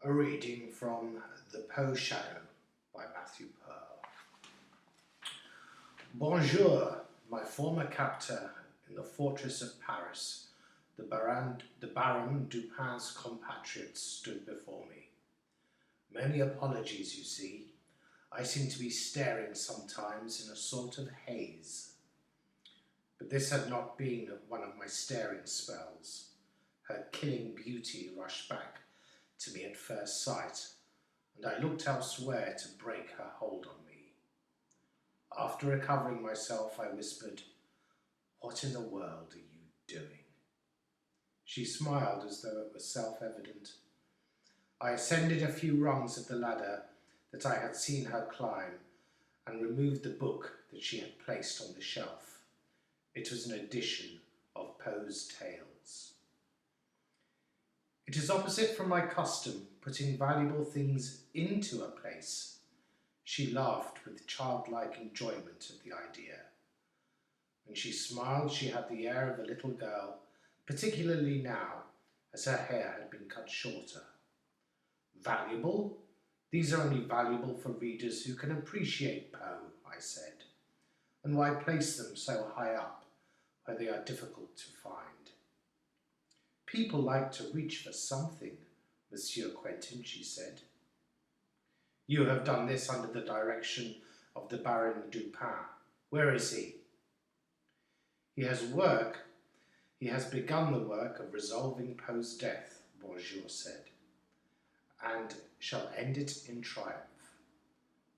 A reading from The Poe Shadow by Matthew Pearl. Bonjour, my former captor in the fortress of Paris, the Baron Dupin's compatriots stood before me. Many apologies, you see. I seem to be staring sometimes in a sort of haze. But this had not been one of my staring spells. Her killing beauty rushed back to me at first sight, and I looked elsewhere to break her hold on me. After recovering myself, I whispered, "What in the world are you doing?" She smiled as though it was self-evident. I ascended a few rungs of the ladder that I had seen her climb and removed the book that she had placed on the shelf. It was an edition of Poe's Tales. It is opposite from my custom, putting valuable things into a place. She laughed with childlike enjoyment at the idea. When she smiled, she had the air of a little girl, particularly now, as her hair had been cut shorter. Valuable? These are only valuable for readers who can appreciate Poe, I said. And why place them so high up, where they are difficult to find? People like to reach for something, Monsieur Quentin, she said. You have done this under the direction of the Baron Dupin. Where is he? He has begun the work of resolving Poe's death, Bonjour said, and shall end it in triumph.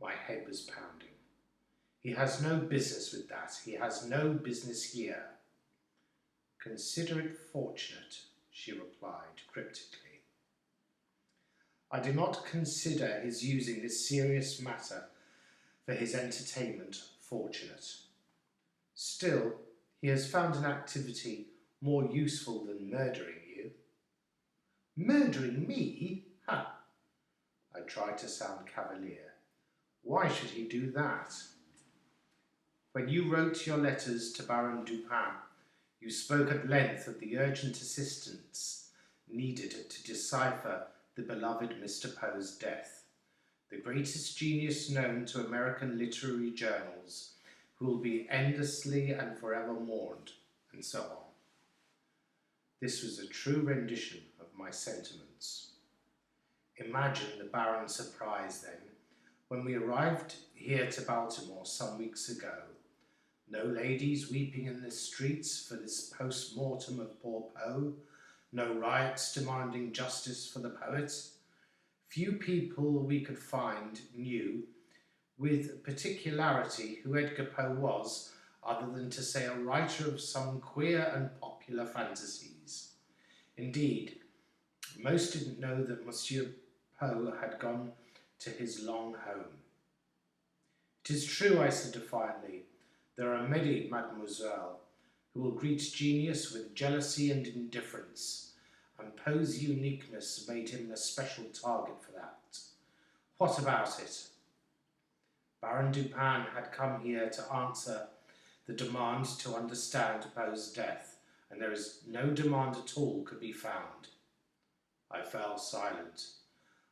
My head was pounding. He has no business with that. He has no business here. Consider it fortunate, she replied cryptically. I do not consider his using this serious matter for his entertainment fortunate. Still, he has found an activity more useful than murdering you. Murdering me? Ha! I tried to sound cavalier. Why should he do that? When you wrote your letters to Baron Dupin, you spoke at length of the urgent assistance needed to decipher the beloved Mr. Poe's death, the greatest genius known to American literary journals, who will be endlessly and forever mourned, and so on. This was a true rendition of my sentiments. Imagine the Baron's surprise then, when we arrived here to Baltimore some weeks ago. No ladies weeping in the streets for this post-mortem of poor Poe, no riots demanding justice for the poet. Few people we could find knew with particularity who Edgar Poe was, other than to say a writer of some queer and popular fantasies. Indeed, most didn't know that Monsieur Poe had gone to his long home. It is true, I said defiantly, there are many, mademoiselle, who will greet genius with jealousy and indifference, and Poe's uniqueness made him an especial target for that. What about it? Baron Dupin had come here to answer the demand to understand Poe's death, and there is no demand at all could be found. I fell silent.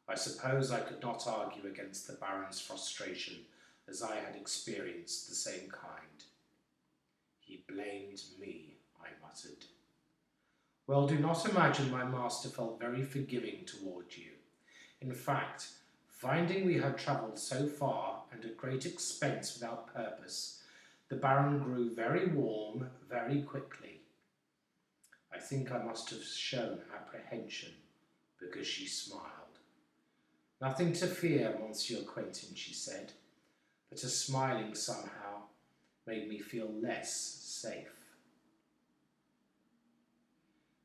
I suppose I could not argue against the Baron's frustration, as I had experienced the same kind. He blamed me, I muttered. Well, do not imagine my master felt very forgiving toward you. In fact, finding we had travelled so far and at great expense without purpose, the Baron grew very warm very quickly. I think I must have shown apprehension, because she smiled. Nothing to fear, Monsieur Quentin, she said, but her smiling somehow made me feel less safe.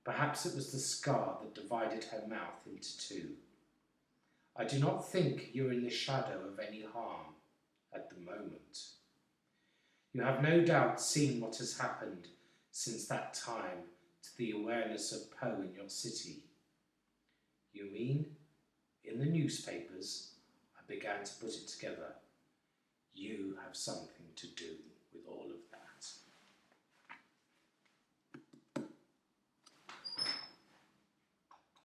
Perhaps it was the scar that divided her mouth into two. I do not think you're in the shadow of any harm at the moment. You have no doubt seen what has happened since that time to the awareness of Poe in your city. You mean? In the newspapers, I began to put it together. You have something to do with all of